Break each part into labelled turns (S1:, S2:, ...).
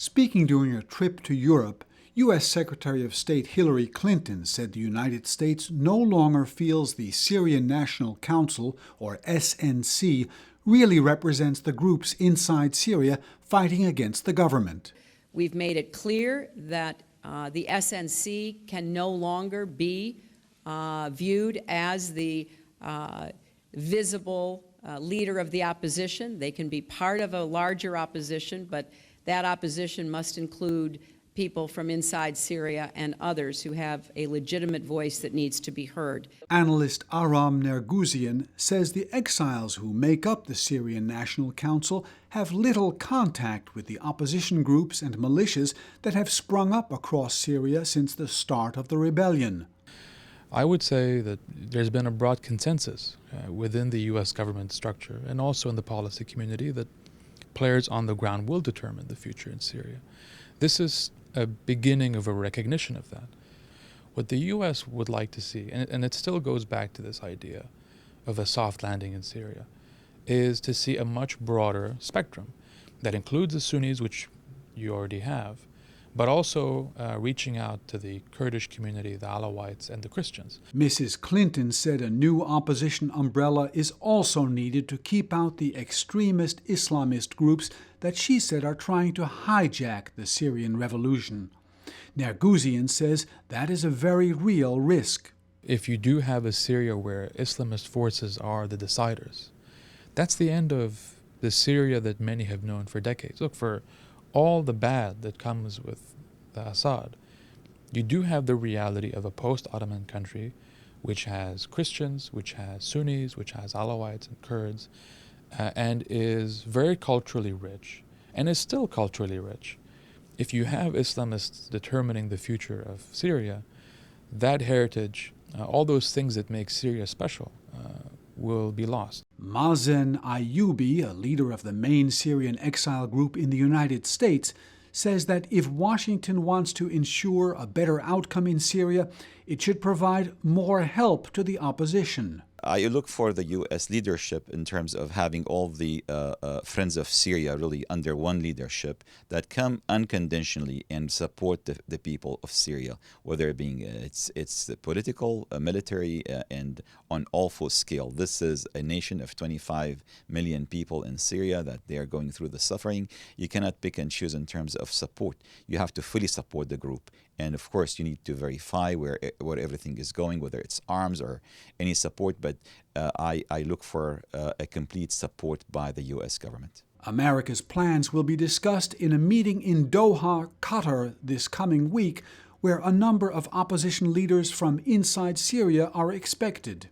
S1: Speaking during a trip to Europe, U.S. Secretary of State Hillary Clinton said the United States no longer feels the Syrian National Council, or SNC, really represents the groups inside Syria fighting against the government.
S2: We've made it clear that the SNC can no longer be viewed as the visible leader of the opposition. They can be part of a larger opposition, but that opposition must include people from inside Syria and others who have a legitimate voice that needs to be heard.
S1: Analyst Aram Nerguizian says the exiles who make up the Syrian National Council have little contact with the opposition groups and militias that have sprung up across Syria since the start of the rebellion.
S3: I would say that there's been a broad consensus within the U.S. government structure and also in the policy community that players on the ground will determine the future in Syria. This is a beginning of a recognition of that. What the U.S. would like to see, and it still goes back to this idea of a soft landing in Syria, is to see a much broader spectrum that includes the Sunnis, which you already have, but also reaching out to the Kurdish community, the Alawites, and the Christians.
S1: Mrs. Clinton said a new opposition umbrella is also needed to keep out the extremist Islamist groups that she said are trying to hijack the Syrian revolution. Nerguizian says that is a very real risk.
S3: If you do have a Syria where Islamist forces are the deciders, that's the end of the Syria that many have known for decades. Look, for all the bad that comes with the Assad, you do have the reality of a post-Ottoman country which has Christians, which has Sunnis, which has Alawites and Kurds, and is very culturally rich, and is still culturally rich. If you have Islamists determining the future of Syria, that heritage, all those things that make Syria special, will be lost.
S1: Mazen Ayoubi, a leader of the main Syrian exile group in the United States, says that if Washington wants to ensure a better outcome in Syria, it should provide more help to the opposition.
S4: I look for the U.S. leadership in terms of having all the friends of Syria really under one leadership that come unconditionally and support the people of Syria, whether it being it's political, military, and on all full scale. This is a nation of 25 million people in Syria that they are going through the suffering. You cannot pick and choose in terms of support. You have to fully support the group. And of course, you need to verify where everything is going, whether it's arms or any support. But I look for a complete support by the U.S. government.
S1: America's plans will be discussed in a meeting in Doha, Qatar, this coming week, where a number of opposition leaders from inside Syria are expected.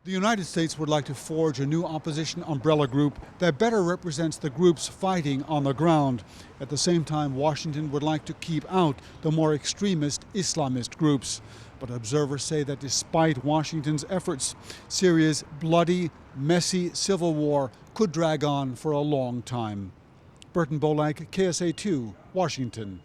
S1: The United States would like to forge a new opposition umbrella group that better represents the groups fighting on the ground. At the same time, Washington would like to keep out the more extremist Islamist groups. But observers say that despite Washington's efforts, Syria's bloody, messy civil war could drag on for a long time. Burton Bolak, KSA2, Washington.